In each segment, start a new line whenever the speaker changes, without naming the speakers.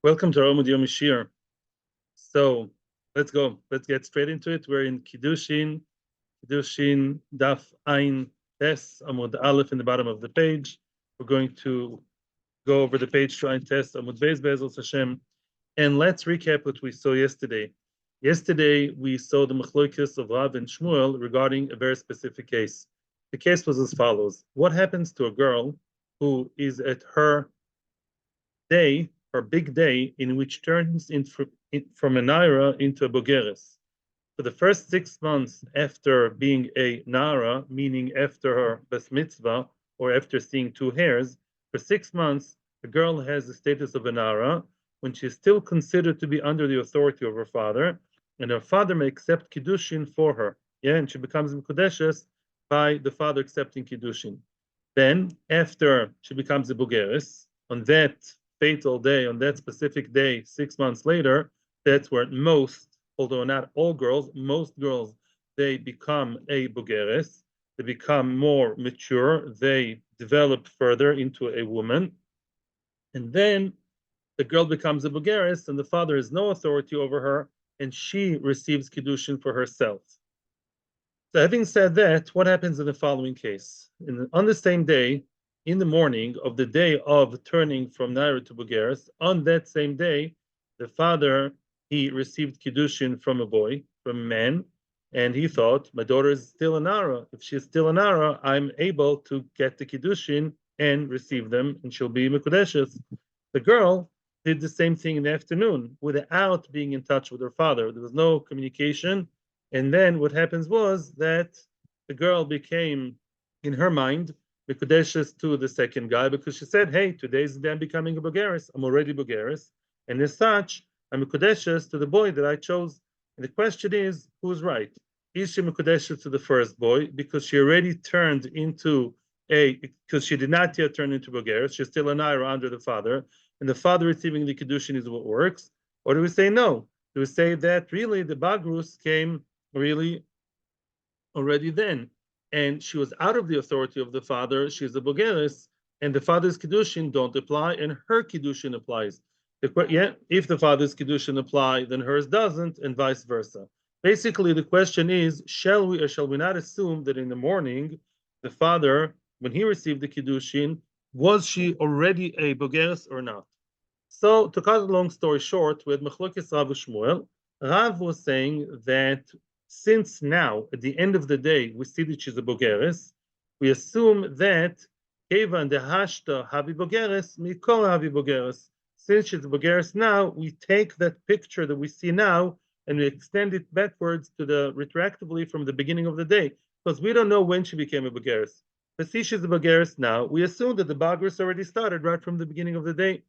Welcome to our Amud Yomi Shiur. So let's go. Let's get straight into it. We're in Kiddushin Daf Ein Tes Amud Aleph in the bottom of the page. We're going to go over the page to Ein Tes Amud Beis Be'ezras Hashem, and let's recap what we saw yesterday. Yesterday we saw the machlokas of Rav and Shmuel regarding a very specific case. The case was as follows: what happens to a girl who is at her day, her big day, in which turns from a naira into a bogeres? For the first 6 months after being a nara, meaning after her bas mitzvah or after seeing two hairs, for 6 months the girl has the status of a nara when she is still considered to be under the authority of her father, and her father may accept kiddushin for her. Yeah, and she becomes mikudeshes by the father accepting kiddushin. Then, after she becomes a bogeres, on that fatal day, on that specific day, 6 months later, that's where most, although not all girls, most girls, they become a bogeres, they become more mature, they develop further into a woman, and then the girl becomes a bogeres, and the father has no authority over her, and she receives kiddushin for herself. So having said that, what happens in the following case? On the same day, in the morning of the day of turning from Naira to Bogeres, on that same day, the father, he received Kiddushin from a boy, from a man, and he thought, my daughter is still a Nara. If she's still a Nara, I'm able to get the Kiddushin and receive them, and she'll be Mekudeshes. The girl did the same thing in the afternoon without being in touch with her father. There was no communication. And then what happens was that the girl became, in her mind, Mikudeshes to the second guy because she said, hey, today's the day I'm becoming a Bogeres. I'm already Bogeres. And as such, I'm Mikudeshes to the boy that I chose. And the question is, who's right? Is she Mikudeshes to the first boy because she already turned into because she did not yet turn into Bogeres. She's still a Naira under the father. And the father receiving the Kiddushin is what works. Or do we say no? Do we say that really the Bagrus came really already then, and she was out of the authority of the father? She's a bogeres, and the father's kiddushin don't apply, and her kiddushin applies. If the father's kiddushin apply, then hers doesn't, and vice versa. Basically, the question is: shall we or shall we not assume that in the morning, the father, when he received the kiddushin, was she already a bogeres or not? So, to cut a long story short, we had Machlokes Rav Shmuel. Rav was saying that since now, at the end of the day, we see that she's a bogeres, we assume that Kevan de Hashta Havi Bogeres, Mikol Havi Bogeres. Since she's a bogeres now, we take that picture that we see now and we extend it backwards to the retroactively from the beginning of the day, because we don't know when she became a bogeres. But see, she's a bogeres now. We assume that the bagris already started right from the beginning of the day.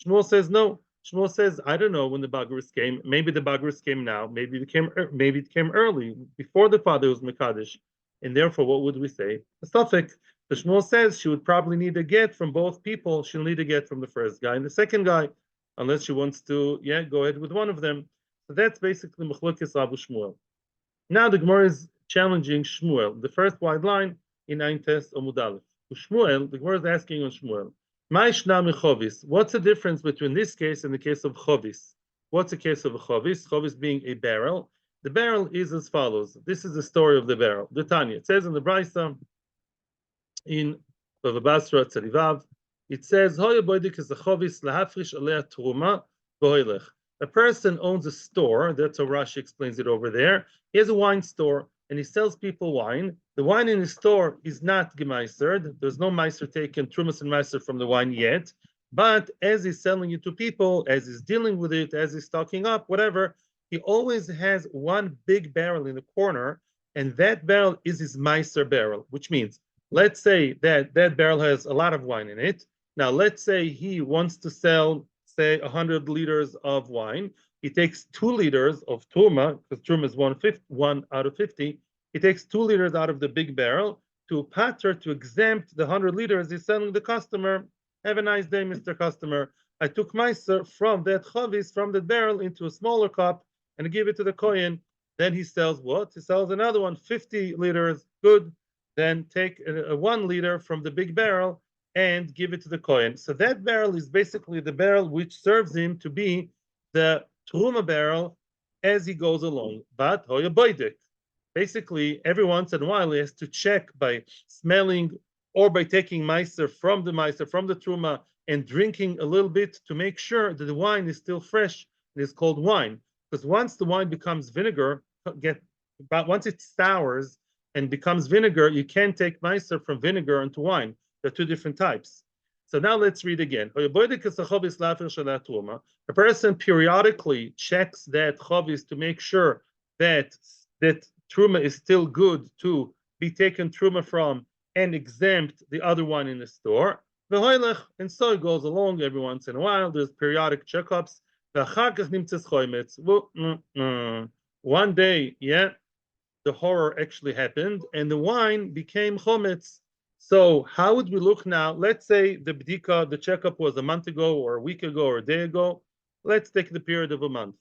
Shmuel says no. Shmuel says, I don't know when the Bagris came. Maybe the Bagris came now. Maybe it came early, before the father was Mekadesh. And therefore, what would we say? A suffix. The Shmuel says she would probably need a get from both people. She'll need a get from the first guy and the second guy, unless she wants to, go ahead with one of them. So that's basically Machlokes Rav Shmuel. Now the Gemara is challenging Shmuel, the first wide line in Ein Tes Amud Aleph. Shmuel, the Gemara is asking on Shmuel, what's the difference between this case and the case of chovis? What's the case of a chovis? Chovis being a barrel. The barrel is as follows. This is the story of the barrel. The Tanya. It says in the Brisa, in Bava Basra Tzarivav, it says, Hoya boidik is a chovis lahafrish alea truma boilech. A person owns a store. That's how Rashi explains it over there. He has a wine store and he sells people wine. The wine in his store is not gemeisered. There's no meiser taken, trumas and meiser from the wine yet. But as he's selling it to people, as he's dealing with it, as he's stocking up, whatever, he always has one big barrel in the corner, and that barrel is his meiser barrel, which means, let's say that that barrel has a lot of wine in it. Now, let's say he wants to sell, say, 100 liters of wine. He takes 2 liters of turma, because turma is 1 out of 50. He takes 2 liters out of the big barrel to pater, to exempt the 100 liters he's selling the customer. Have a nice day, Mr. Customer. I took meiser from that chavis, from that barrel, into a smaller cup and give it to the kohen. Then he sells what? He sells another one, 50 liters. Good. Then take a 1 liter from the big barrel and give it to the Kohen. So that barrel is basically the barrel which serves him to be the Truma barrel as he goes along. But basically, every once in a while, he has to check by smelling or by taking meiser, from the Truma, and drinking a little bit to make sure that the wine is still fresh and is called wine. Because once the wine becomes vinegar, once it sours and becomes vinegar, you can't take meiser from vinegar into wine. There are two different types. So now let's read again. A person periodically checks that chovis to make sure that truma is still good to be taken truma from and exempt the other one in the store. And so it goes along every once in a while. There's periodic checkups. One day, the horror actually happened, and the wine became chometz. So how would we look now? Let's say the checkup was a month ago, or a week ago, or a day ago. Let's take the period of a month.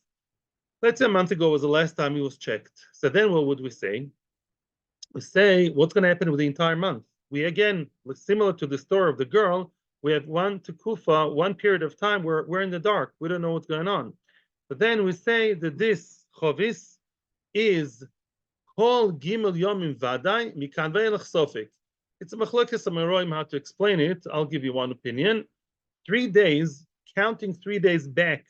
Let's say a month ago was the last time he was checked. So then what would we say? We say, what's going to happen with the entire month? We, again, similar to the story of the girl, we have one tekufa, one period of time where we're in the dark. We don't know what's going on. But then we say that this chovis is kol gimel yomim vadai mikan ve'elach sofik. It's a machlokes amaroim how to explain it. I'll give you one opinion. 3 days, counting 3 days back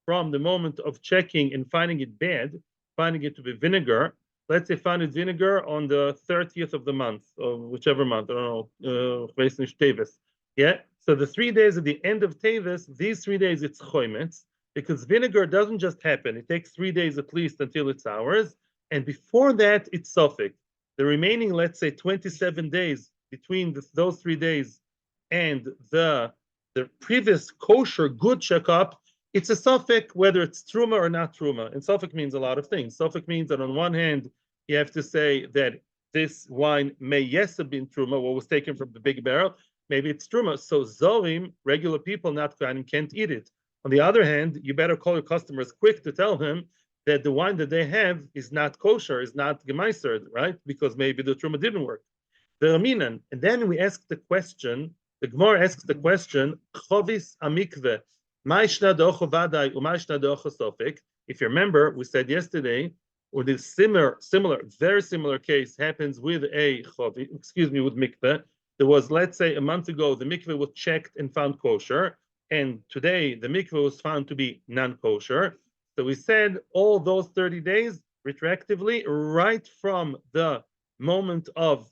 from the moment of checking and finding it bad, finding it to be vinegar. Let's say find it vinegar on the 30th of the month, or whichever month, I don't know, Tevis. Yeah. So the 3 days at the end of Tevis, these 3 days it's chometz, because vinegar doesn't just happen. It takes 3 days at least until it's ours. And before that, it's sofek. The remaining, let's say, 27 days between those 3 days and the previous kosher good checkup, it's a sofek whether it's truma or not truma. And sofek means a lot of things. Sofek means that on one hand, you have to say that this wine may yes have been truma, what was taken from the big barrel. Maybe it's truma. So zorim, regular people, not kohanim, can't eat it. On the other hand, you better call your customers quick to tell them that the wine that they have is not kosher, is not gemeisered, right? Because maybe the truma didn't work. The raminan, and then we ask the question. The Gemara asks the question: chovis amikveh, ma'ishna docho vadai u'ma'ishna docho sofek. If you remember, we said yesterday, or the very similar case happens with a chovi, with mikveh. There was, let's say, a month ago, the mikveh was checked and found kosher, and today the mikveh was found to be non-kosher. So we said all those 30 days retroactively, right from the moment of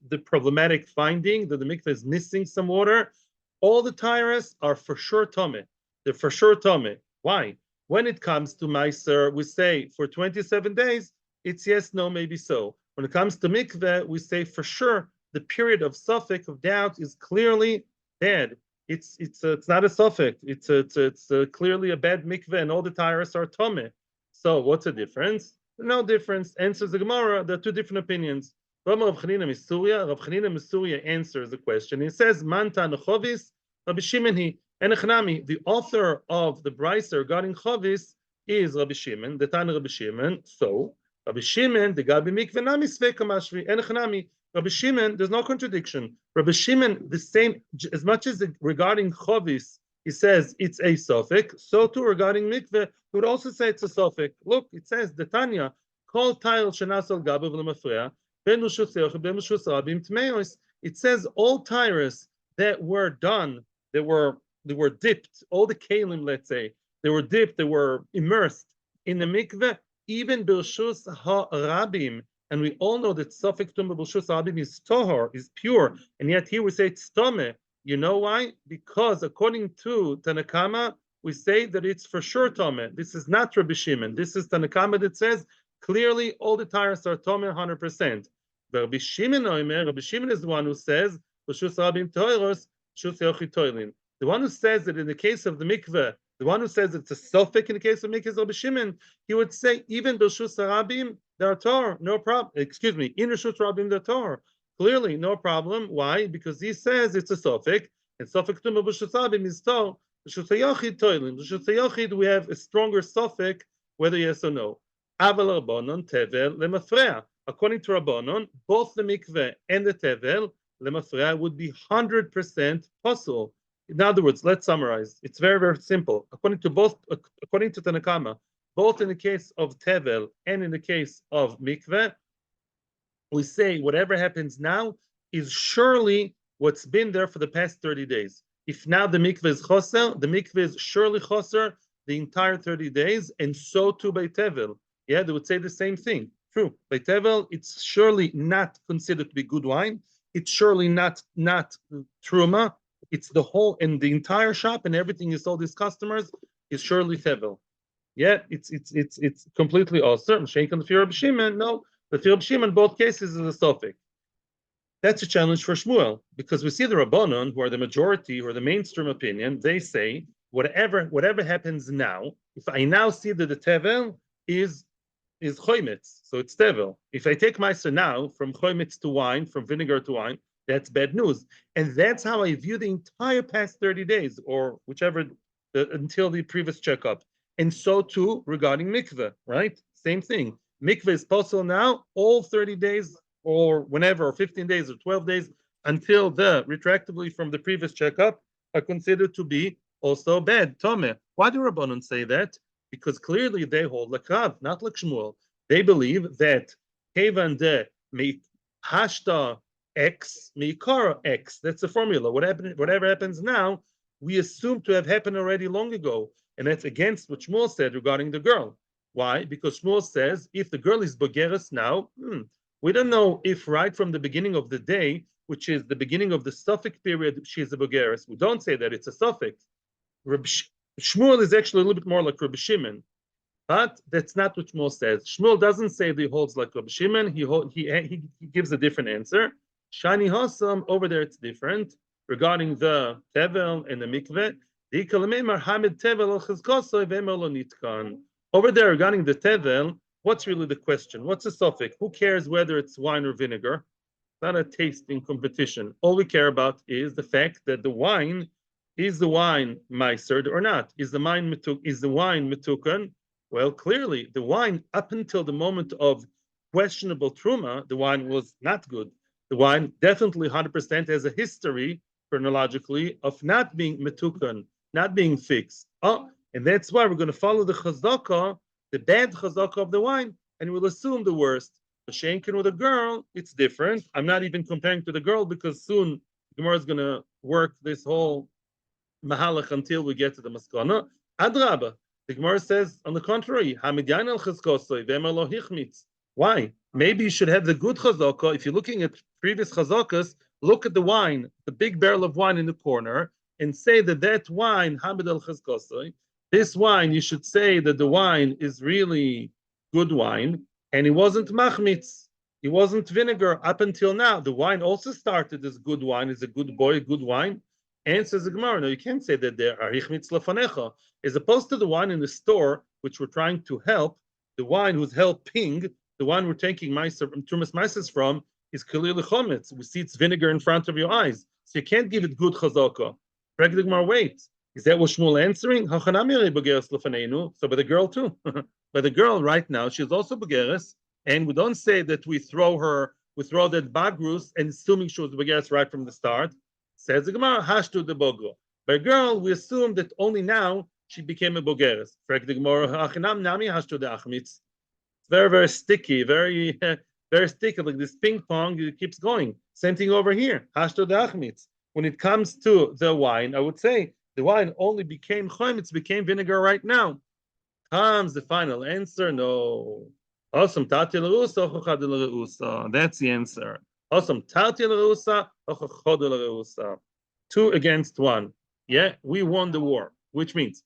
the problematic finding that the mikveh is missing some water, all the tires are for sure tome. They're for sure tome. Why? When it comes to meiser, we say for 27 days, it's yes, no, maybe so. When it comes to mikveh, we say for sure the period of suffix of doubt is clearly bad. It's not a suffix. It's clearly a bad mikveh, and all the tires are tome. So what's the difference? No difference. Answers the Gemara. There are two different opinions. Rav Chanina Misuria answers the question. He says, "Manta nechovis, Rabbi Shimon he enechnami." The author of the brisa regarding chovis is Rabbi Shimon, the Tana Rabbi Shimon. So Rabbi Shimon, the Gabi mikveh nami sveka mashvi enechnami. Rabbi Shimon, there's no contradiction. Rabbi Shimon, the same, as much as regarding chovis, he says it's a suffix, so too regarding mikveh, he would also say it's a suffix. Look, it says, the Tanya, kol tile shenasal gabav lemafreya, ben ushutzeoch, ben ushusarabim tmeos. It says all tires that were done, they were dipped, all the kalim, let's say, they were dipped, they were immersed in the mikveh, even b'rshus ha'rabim. And we all know that suffix tumah b'rshus ha'rabim is tohor, is pure, and yet here we say it's tome. You know why? Because according to Tanakama, we say that it's for sure tome. This is not Rabbi Shimon. This is Tanakama that says clearly all the tires are tome 100%. Rabbi Shimon is the one who says b'rshus ha'rabim toiros, b'rshus yochi toilin. The one who says that in the case of the mikveh, the one who says it's a suffix in the case of mikveh is Rabbi Shimon. He would say even b'rshus ha'rabim there are Torah, no problem. Excuse me, in Rishut Rabim there are Torah. Clearly, no problem. Why? Because he says it's a suffix, and suffix tumah b'rshus ha'rabim is Torah. B'rshus ha'yochid toilin. B'rshus ha'yochid we have a stronger suffix, whether yes or no. Aval Rabbanon tevel lemafreya. According to Rabbanon, both the mikveh and the tevel lemafreya would be 100% possible. In other words, let's summarize. It's very, very simple. According to Tanakama, both in the case of tevel and in the case of mikveh, we say whatever happens now is surely what's been there for the past 30 days. If now the mikveh is choser, the mikveh is surely choser the entire 30 days, and so too by tevel. Yeah, they would say the same thing. True. By tevel, it's surely not considered to be good wine. It's surely not truma. It's the whole and the entire shop and everything you sold these customers is surely tevel. Yeah, it's completely awesome. Sheikh and the fear of Shimon, no, the fear of Shimon in both cases is a suffix. That's a challenge for Shmuel because we see the Rabbanon, who are the majority or the mainstream opinion, they say whatever happens now, if I now see that the tevel is choimetz, so it's tevel. If I take meiser now from choimetz to wine, from vinegar to wine, that's bad news, and that's how I view the entire past 30 days or whichever until the previous checkup. And so too regarding mikveh, right? Same thing. Mikveh is possible now, all 30 days or whenever, or 15 days or 12 days until the retractably from the previous checkup are considered to be also bad. Tome, why do Rabbanon say that? Because clearly they hold like Rav, not like Shmuel. They believe that Kevan de hashta X, Mikara X. That's the formula. Whatever happens now, we assume to have happened already long ago. And that's against what Shmuel said regarding the girl. Why? Because Shmuel says if the girl is Bogeres now, we don't know if right from the beginning of the day, which is the beginning of the suffix period, she is a Bogeres. We don't say that it's a suffix. Shmuel is actually a little bit more like Rabbi Shimon, but that's not what Shmuel says. Shmuel doesn't say that he holds like Rabbi Shimon. He gives a different answer. Shani Hossam, over there it's different regarding the tevel and the mikveh. Over there regarding the tevel, what's really the question? What's the suffix? Who cares whether it's wine or vinegar? Not a tasting competition. All we care about is the fact that the wine is the wine meisered or not? Is the wine mitukan? Well, clearly the wine up until the moment of questionable truma, the wine was not good. The wine definitely 100% has a history chronologically of not being mitukan, not being fixed. Oh, and that's why we're going to follow the chazaka, the bad chazaka of the wine, and we'll assume the worst. The shenkin with a girl, it's different. I'm not even comparing to the girl because soon Gemara is going to work this whole mahalach until we get to the maskana. Adraba, the Gemara says on the contrary, Hamidyan al chazkosoi v'emer lo hichmitz. Why? Maybe you should have the good chazaka. If you're looking at previous chazakas, look at the wine, the big barrel of wine in the corner, and say that wine, Hamid al chazkosoi, this wine, you should say that the wine is really good wine, and it wasn't machmitz, it wasn't vinegar up until now. The wine also started as good wine, is a good boy, good wine. And says the Gemara, no, you can't say that there are hichmitz lafanecha, as opposed to the wine in the store, which we're trying to help, the wine who's helping, the wine we're taking Trumas Meises from, is clearly chometz. We see it's vinegar in front of your eyes. So you can't give it good chazaka. The Gemara, wait. Is that what Shmuel answering? So by the girl too. By the girl right now, she's also begeres, and we don't say that we throw that bagrus and assuming she was begeres right from the start. Says the Gemara, hashtu de bogro. By a girl, we assume that only now she became a bogeres. The Gemara, achinam nami hashtu de achmitz. It's very, very sticky, very, very sticky, like this ping pong. It keeps going. Same thing over here. Hashtu de achmitz. When it comes to the wine, I would say the wine only became chometz, became vinegar right now. Comes the final answer? No. Awesome. Tati l'rusa, chochad l'rusa. That's the answer. Awesome. Tati l'rusa, chochad l'rusa. 2 against 1. Yeah, we won the war. Which means,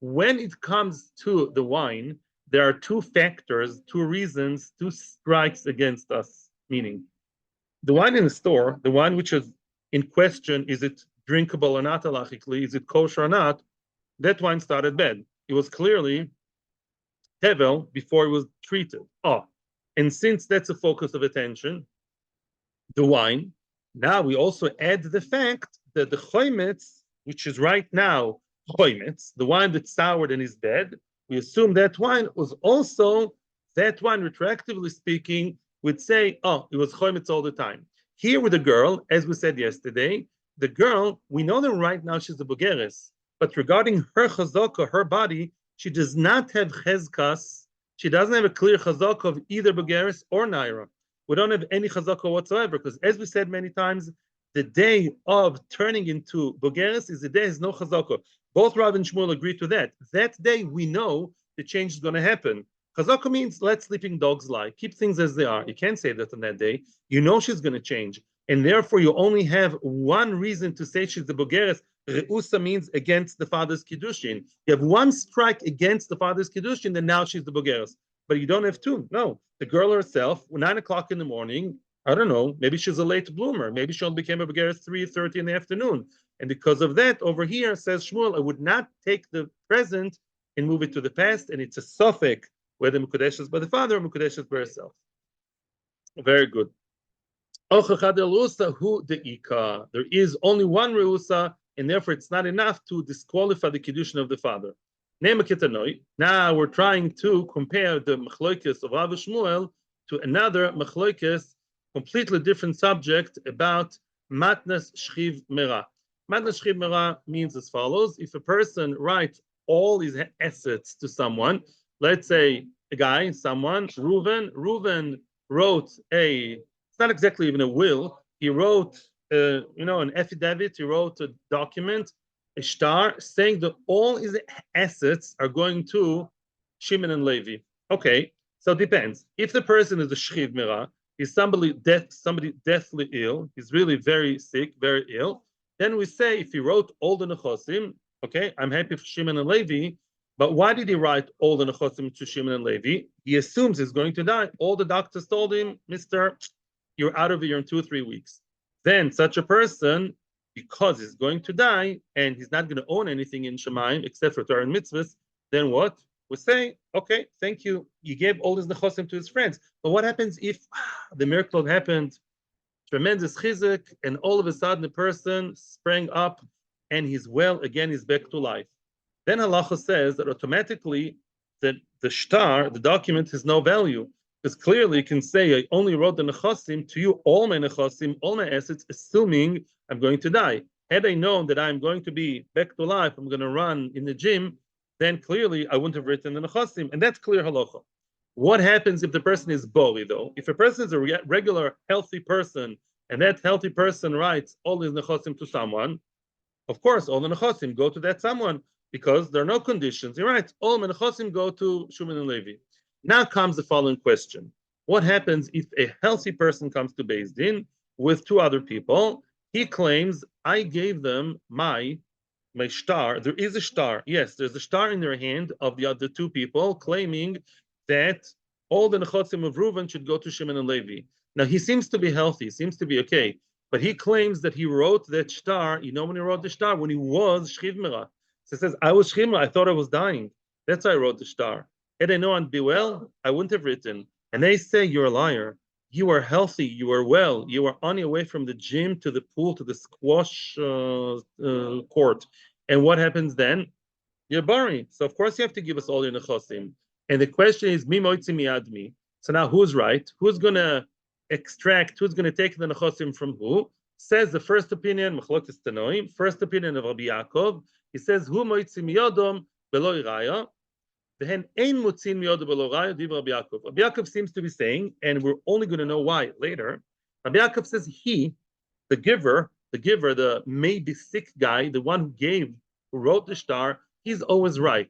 when it comes to the wine, there are 2 factors, 2 reasons, 2 strikes against us. Meaning, the wine in the store, the wine which is in question, is it drinkable or not halachically, is it kosher or not, that wine started bad. It was clearly tevel before it was treated. And since that's a focus of attention, the wine, now we also add the fact that the chometz, which is right now chometz, the wine that's soured and is bad, we assume that wine was also, that wine retroactively speaking, would say, it was chometz all the time. Here with the girl, as we said yesterday, the girl, we know that right now she's a bogeres, but regarding her chazaka, her body, she does not have chezkas. She doesn't have a clear chazaka of either bogeres or naira. We don't have any chazaka whatsoever, because as we said many times, the day of turning into bogeres is the day has no chazaka. Both Rav and Shmuel agree to that. That day we know the change is going to happen. Chazaka means let sleeping dogs lie. Keep things as they are. You can't say that on that day. You know she's going to change. And therefore, you only have one reason to say she's the bogeres. Reusa means against the father's Kiddushin. You have one strike against the father's Kiddushin, then now she's the bogeres. But you don't have two. No. The girl herself, 9 o'clock in the morning, I don't know, maybe she's a late bloomer. Maybe she only became a bogeres 3:30 in the afternoon. And because of that, over here, says Shmuel, I would not take the present and move it to the past. And it's a suffix whether Mukadesh is by the father or Mukadesh is by herself. Very good. There is only one Reusa, and therefore it's not enough to disqualify the Kiddushin of the father. Now we're trying to compare the Machloikes of Rav Shmuel to another Machloikes, completely different subject about Matnas Shchiv Mera. Matnas Shchiv Mera means as follows: if a person writes all his assets to someone, let's say a guy, someone, Reuven wrote it's not exactly even a will. He wrote, an affidavit. He wrote a document, a star, saying that all his assets are going to Shimon and Levi. Okay, so it depends. If the person is a shchiv mera, he's somebody deathly ill, he's really very sick, very ill, then we say if he wrote all the nechosim, okay, I'm happy for Shimon and Levi, but why did he write all the nechosim to Shimon and Levi? He assumes he's going to die. All the doctors told him, Mister, you're out of here in 2 or 3 weeks. Then such a person, because he's going to die and he's not going to own anything in Shemaim except for Torah and mitzvahs, then what? We say, okay, thank you. You gave all his nechosim to his friends. But what happens if the miracle happened, tremendous chizuk, and all of a sudden the person sprang up and he's well again, he's back to life? Then halacha says that automatically that the shtar, the document, has no value. Because clearly you can say, I only wrote the nechosim to you, all my nechosim, all my assets, assuming I'm going to die. Had I known that I'm going to be back to life, I'm going to run in the gym, then clearly I wouldn't have written the nechosim. And that's clear halacha. What happens if the person is boli, though? If a person is a regular, healthy person, and that healthy person writes all his nechosim to someone, of course, all the nechosim go to that someone, because there are no conditions. He writes, all my nechosim go to Shimon and Levi. Now comes the following question. What happens if a healthy person comes to Beis Din with 2 other people? He claims, I gave them my shtar. There is a shtar. Yes, there's a shtar in their hand of the other 2 people claiming that all the nechosim of Reuven should go to Shimon and Levi. Now, he seems to be healthy, seems to be okay, but he claims that he wrote that shtar. You know when he wrote the shtar? When he was Shchiv Mera. So he says, I was Shchiv Mera. I thought I was dying. That's why I wrote the shtar. Had I known I'd be well, I wouldn't have written. And they say, you're a liar. You are healthy. You are well. You are on your way from the gym to the pool to the squash court. And what happens then? You're buried. So of course you have to give us all your nechosim. And the question is, mi moitzi miadmi. So now who's right? Who's going to extract? Who's going to take the nechosim from who? Says the first opinion, Machlokes Tanoim, first opinion of Rabbi Yaakov. He says, hu moitzi miyodom belo iraya. Rabbi Yaakov seems to be saying, and we're only going to know why later. Rabbi Yaakov says the giver, the maybe sick guy, the one who wrote the shtar, he's always right.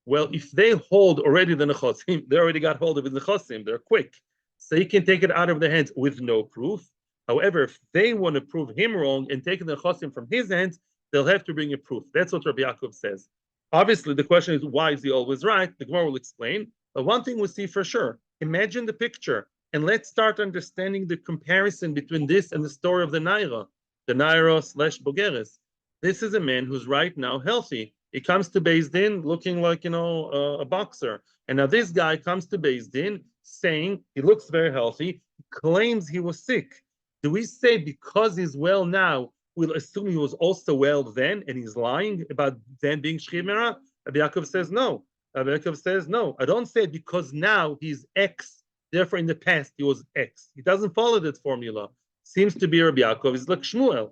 Well, if they hold already the nechosim, they already got hold of the nechosim, they're quick. So he can take it out of their hands with no proof. However, if they want to prove him wrong and take the nechosim from his hands, they'll have to bring a proof. That's what Rabbi Yaakov says. Obviously, the question is, why is he always right? The Gemara will explain. But one thing we see for sure, imagine the picture, and let's start understanding the comparison between this and the story of the Naira / Bogeres. This is a man who's right now healthy. He comes to Beis Din looking like, a boxer. And now this guy comes to Beis Din saying he looks very healthy, claims he was sick. Do we say because he's well now, we'll assume he was also well then, and he's lying about then being Shchiv Mera? Rabbi Yaakov says no. Rabbi Yaakov says no. I don't say because now he's X, therefore in the past he was X. He doesn't follow that formula. seems to be Rabbi Yaakov is like Shmuel.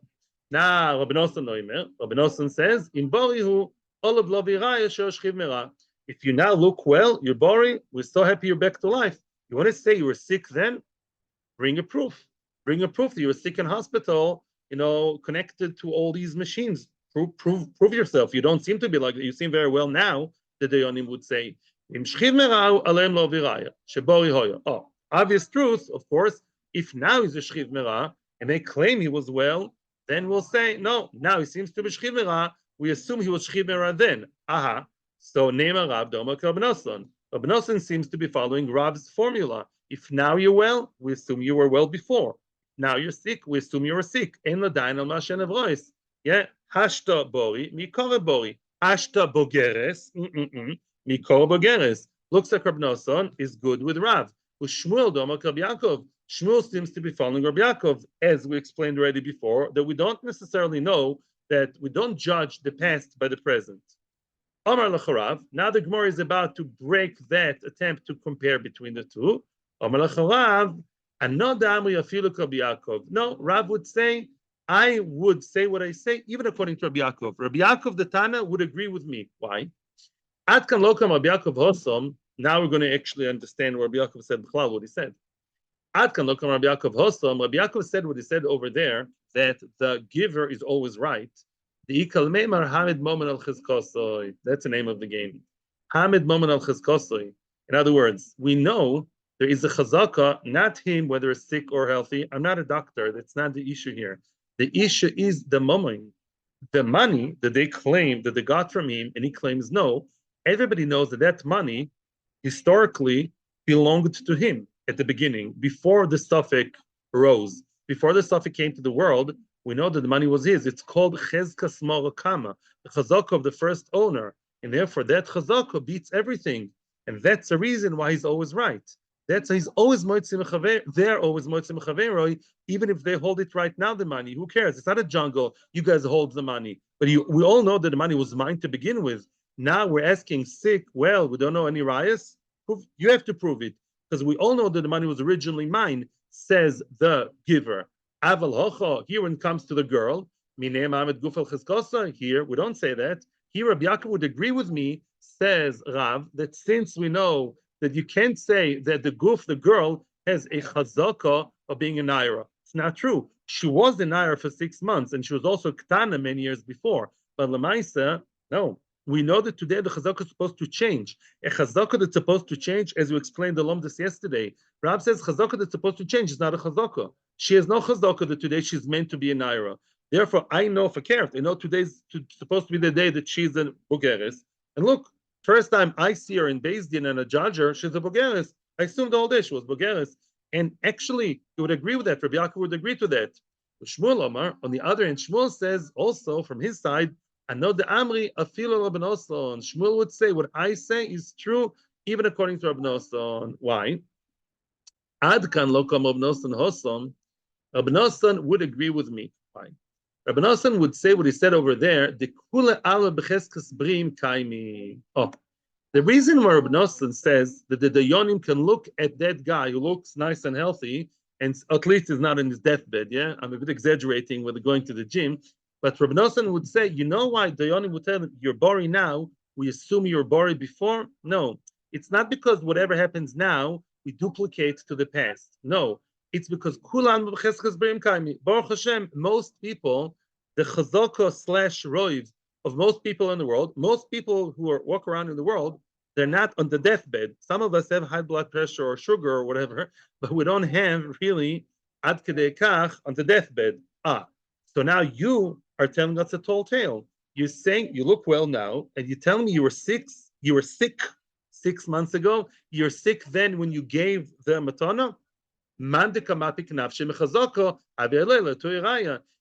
Now, Rabbi Nosson Noimer, Rabbi Nosson says, in Borihu, Olav lo viraya shchiv mera. If you now look well, you're Bori, we're so happy you're back to life. You want to say you were sick then? Bring a proof. Bring a proof that you were sick in hospital, connected to all these machines. Prove yourself. You don't seem to be like that. You seem very well now, the Dayanim would say. Oh, obvious truth, of course. If now he's a shchiv mera and they claim he was well, then we'll say, no, now he seems to be shchiv mera. We assume he was shchiv mera then. Aha. So, Neema Rav Doma Rabbi Nosson. Rabbi Nosson seems to be following Rav's formula. If now you're well, we assume you were well before. Now you're sick, we assume you were sick. En ladayin al mashen avrois. Yeah, hashta bori, mikore bori. Hashta bogeres, mikore bogeres. Looks like Rabbi Nosson is good with Rav. With Shmuel Doma Rabbi Yaakov. Shmuel seems to be following Rabbi Yaakov, as we explained already before, that we don't necessarily know, that we don't judge the past by the present. Omar Lacharav, now the Gemara is about to break that attempt to compare between the two. Omar Lacharav, Rabbi Yaakov. No, Rav would say, I would say what I say, even according to Rabbi Yaakov. Rabbi Yaakov the Tana would agree with me. Why? Adkan Lokam Rabbi Yaakov Hosom. Now we're going to actually understand what Rabbi Yaakov said, what he said. Adkan Lokam Rabbi Yaakov Hosom. Rabbi Yaakov said what he said over there, that the giver is always right. That's the name of the game. Hamid Momen al Chizkosoi. In other words, we know there is a chazaka, not him, whether he's sick or healthy. I'm not a doctor. That's not the issue here. The issue is the moment, the money that they claim that they got from him, and he claims no. Everybody knows that that money historically belonged to him at the beginning, before the suffix arose, before the suffix came to the world. We know that the money was his. It's called Chezkas Morakama, the chazaka of the first owner. And therefore, that chazaka beats everything. And that's the reason why he's always right. He's always moitzim chaver. They're always moitzim chaveroi, even if they hold it right now, the money. Who cares? It's not a jungle. You guys hold the money. But we all know that the money was mine to begin with. Now we're asking sick, well, we don't know any rayas. You have to prove it. Because we all know that the money was originally mine, says the giver. Aval hocho, here when it comes to the girl, here we don't say that. Here Rabbi Yaakov would agree with me, says Rav, that since we know that you can't say that the girl has a chazaka of being a naira. It's not true. She was a naira for 6 months, and she was also ktana many years before. But lemaisa, no. We know that today the chazaka is supposed to change. A chazaka that's supposed to change, as we explained the Lomdas yesterday. Rav says chazaka that's supposed to change is not a chazaka. She has no chazaka that today she's meant to be a naira. Therefore, I know for Keret, I know today's supposed to be the day that she's a bogeres. And look, first time I see her in Beis Din and a judger, she's a bogeres. I assumed the whole day she was bogeres. And actually, he would agree with that. Rabbi Yaakov would agree to that. Shmuel Omar, on the other hand, Shmuel says also from his side, I know the Amri afilo Rabbi Nosson. Shmuel would say what I say is true, even according to Rabbi Nosson. Why? Adkan lokam Rabbi Nosson hosom. Rabbi Nosson would agree with me. Why? Rabbi Nosson would say what he said over there. The kule ala becheskas brim kaimi. Oh, the reason why Rabbi Nosson says that the Dayanim can look at that guy who looks nice and healthy, and at least is not in his deathbed. Yeah, I'm a bit exaggerating with going to the gym. But Rabbi Nosson would say, you know why Dayanim would tell him, you're Bori now, we assume you're Bori before? No, it's not because whatever happens now, we duplicate to the past. No, it's because Baruch Hashem, most people, the chazaka / roiv of most people in the world, most people who walk around in the world, they're not on the deathbed. Some of us have high blood pressure or sugar or whatever, but we don't have really ad kedei kach on the deathbed. So now you are telling us a tall tale. You're saying you look well now, and you're telling me you were sick 6 months ago. You're sick then when you gave the matana.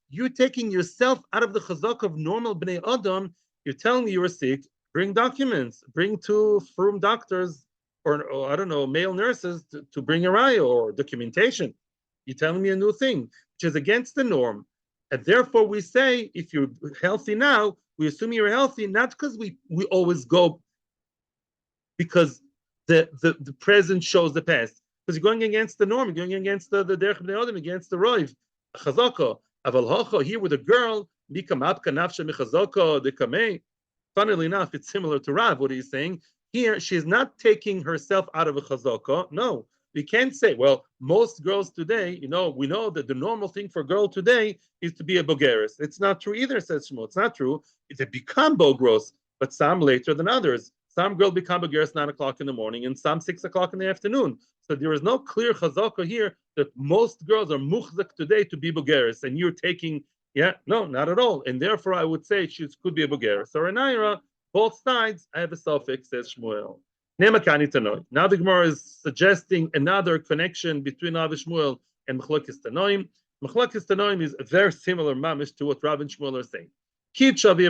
You're taking yourself out of the chazak of normal bnei adam. You're telling me you were sick. Bring documents. Bring 2 firm doctors or I don't know, male nurses to bring a raya or documentation. You're telling me a new thing, which is against the norm. And therefore, we say, if you're healthy now, we assume you're healthy, not because we always go because the present shows the past. Because you're going against the norm, you're going against the derech b'nei adam, against the roiv. chazaka. Aval hocha, here with a girl, mika mapka nafsha michazaka dekamei. Funnily enough, it's similar to Rav. What he's saying here, she's not taking herself out of a chazaka. No, we can't say, well, most girls today, we know that the normal thing for a girl today is to be a bogeres. It's not true either, says Shmuel. It's not true. It's a become bogros, but some later than others. Some girls become bogeres 9 o'clock in the morning and some 6 o'clock in the afternoon. So there is no clear chazaka here that most girls are muchzak today to be bogeres, and you're taking, no, not at all. And therefore, I would say she could be a bogeres. So a naira, both sides, I have a suffix, says Shmuel. Now the Gemara is suggesting another connection between Rav Shmuel and Machlokes Tanoim. Machlokes Tanoim is a very similar mamish to what Rav and Shmuel are saying.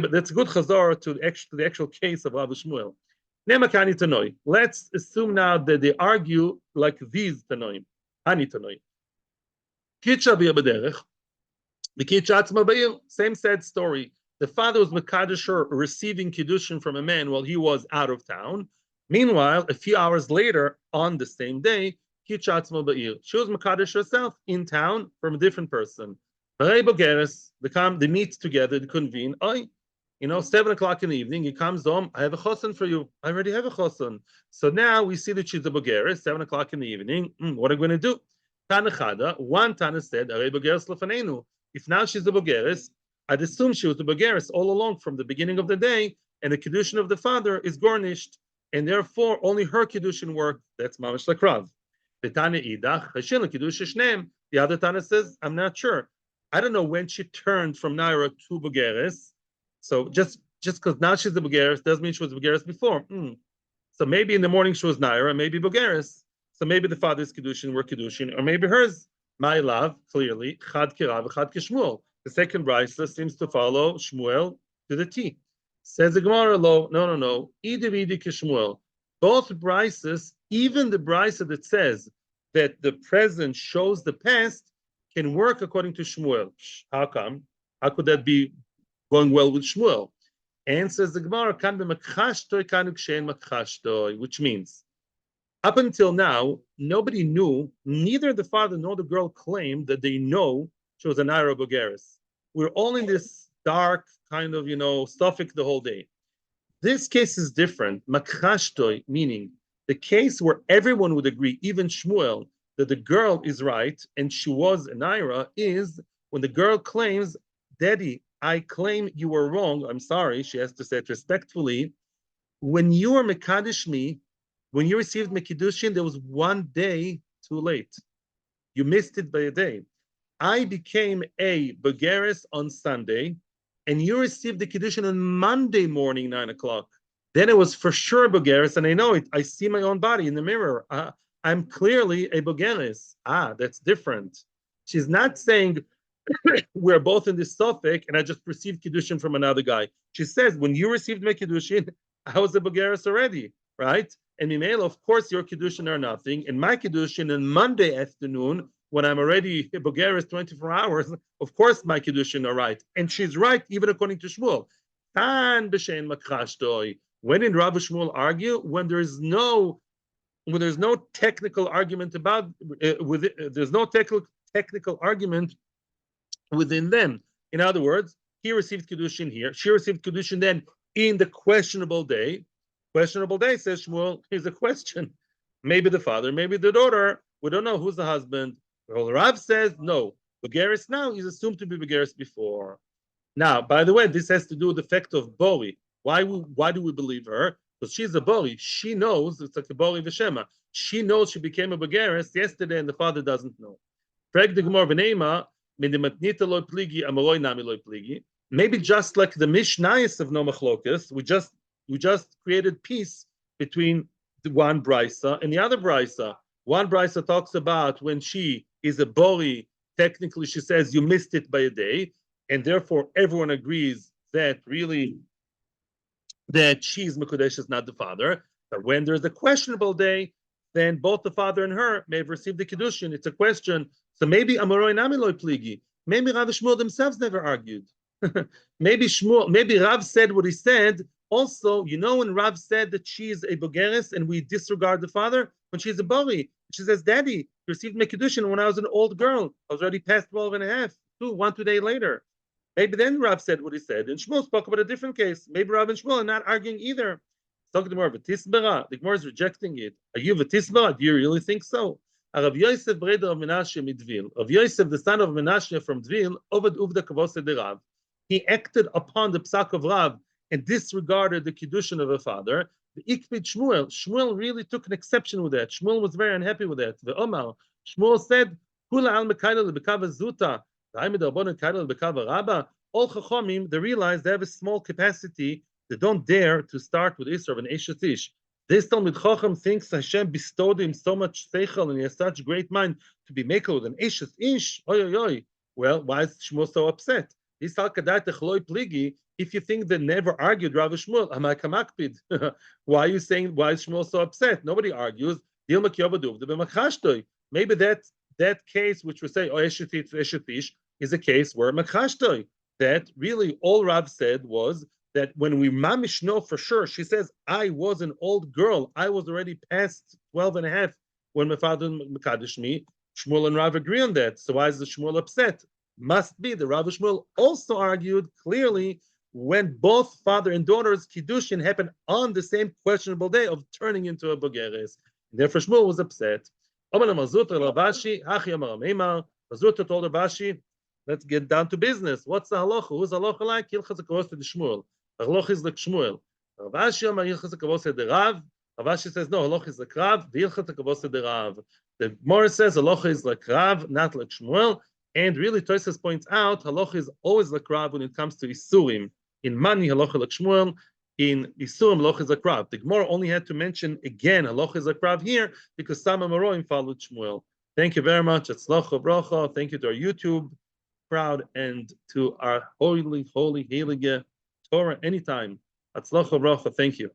But that's a good chazar to the actual case of Rav Shmuel. Let's assume now that they argue like these Tanoim. Hani Tanoim. Same sad story. The father was Mekadosh receiving Kiddushin from a man while he was out of town. Meanwhile, a few hours later, on the same day, she was Mekadosh herself in town from a different person. They meet together, they convene. 7 o'clock in the evening, he comes home. I have a chosan for you. I already have a chosan. So now we see that she's a bogeres, 7 o'clock in the evening. What are we going to do? One Tana said, if now she's a bogeres, I'd assume she was a bogeres all along from the beginning of the day, and the Kiddushin of the father is garnished, and therefore only her Kiddushin worked. That's mamash like Rav. The Tana idach, the other Tana says, I'm not sure. I don't know when she turned from Naira to bogeres. So just because now she's a bogeres doesn't mean she was a bogeres before. So maybe in the morning she was Naira, maybe bogeres. So maybe the father's Kiddushin were Kiddushin, or maybe hers. My love, clearly, chad kirav, chad kishmuel. The second brisa seems to follow Shmuel to the T. Says the Gemara, no. Idi kishmuel. Both brises, even the brisa that says that the present shows the past, can work according to Shmuel. How come? How could that be going well with Shmuel? And says the Gemara, which means up until now, nobody knew, neither the father nor the girl claimed that they know she was an Naira bogeres. We're all in this dark kind of, suffix the whole day. This case is different. Makhashtoi, meaning the case where everyone would agree, even Shmuel, that the girl is right and she was a Naira, is when the girl claims, Daddy, I claim you were wrong. I'm sorry. She has to say it respectfully. When you were Mekadosh me, when you received Kiddushin, there was one day too late. You missed it by a day. I became a bogeres on Sunday, and you received the Kiddushin on Monday morning, 9 o'clock. Then it was for sure bogeres, and I know it. I see my own body in the mirror. I'm clearly a bogeres. That's different. She's not saying we're both in this suffix, and I just received Kiddushin from another guy. She says, when you received my Kiddushin, I was a bogeres already, right? And Mimela, of course, your Kiddushin are nothing. And my Kiddushin on Monday afternoon, when I'm already a bogeres 24 hours, of course my Kiddushin are right. And she's right, even according to Shmuel. When did Rav Shmuel argue? When there's no technical argument about there's no technical argument within them. In other words, he received Kiddushin here. She received Kiddushin then in the questionable day. Questionable day, says Shmuel, is a question. Maybe the father, maybe the daughter. We don't know who's the husband. Well, Rav says, no. Bogeres now is assumed to be Bogeres before. Now, by the way, this has to do with the fact of Bori. Why do we believe her? Because she's a Bori. She knows, it's like a Bori Veshema. She knows she became a Bogeres yesterday and the father doesn't know. Maybe just like the Mishnayos of No Machlokas, we just created peace between the one brisa and the other brisa. One brisa talks about when she is a bori, technically she says you missed it by a day, and therefore everyone agrees that really that she's Mekudesh is not the father. But when there's a questionable day, then both the father and her may have received the Kiddushin. It's a question. So maybe Amoroi Nami Loi Pligi. Maybe Rav and Shmuel themselves never argued. maybe Rav said what he said. Also, when Rav said that she is a bogeres and we disregard the father, when she's a bori, she says, Daddy, received my Kiddushin when I was an old girl. I was already past 12 and a half, 2 days later. Maybe then Rav said what he said, and Shmuel spoke about a different case. Maybe Rav and Shmuel are not arguing either. Talking more of a tisbera. The Gemara is rejecting it. Are you a tisbera? Do you really think so? Rav Yosef brother of Menashe midvil. Rav Yosef, the son of Menashe from Dvil, Oved Uvda Kavose de Rav. He acted upon the psak of Rav and disregarded the kiddushin of a father. The ikpid Shmuel. Shmuel really took an exception with that. Shmuel was very unhappy with that. The Omar. Shmuel said, "Kula al mekaila lebekava zuta." All chachomim, they realize they have a small capacity. They don't dare to start with Isra of an Eshet Ish. This Talmid Chacham thinks Hashem bestowed him so much seichel and he has such great mind to be maker with an Eshet Ish. Oy, oy, oy. Well, why is Shmuel so upset? If you think they never argued, Rav Shmuel, why are you saying, why is Shmuel so upset? Nobody argues. Maybe that case which we say, oh, Eshet Ish, is a case where Machashtoi, that really all Rav said was that when we mamish know for sure, she says, I was an old girl. I was already past 12 and a half when my father Mekadesh me. Shmuel and Rav agree on that. So why is the Shmuel upset? Must be the Rav Shmuel also argued clearly when both father and daughter's Kiddushin happened on the same questionable day of turning into a Bogeres. Therefore Shmuel was upset. Mazuta told Rabashi, let's get down to business. What's the halacha? Who's the halacha like? Hilchas hakavos to the Shmuel. The halacha is like Shmuel. Rabashi Amar Hilchas hakavos to the Rav. Rabashi says no. Halacha is like Rav. The Hilchas hakavos to the Rav. The Gemara says halacha is like Rav, not like Shmuel. And really, Tosfos points out halacha is always like Rav when it comes to isurim. In money, halacha like Shmuel. In isurim, halacha is like Rav. The Gemara only had to mention again halacha is like Rav here because some Amoraim followed Shmuel. Thank you very much. Atzlacha bracha. Thank you to our YouTube crowd and to our holy, heilige Torah anytime. Atzlacha bracha. Thank you.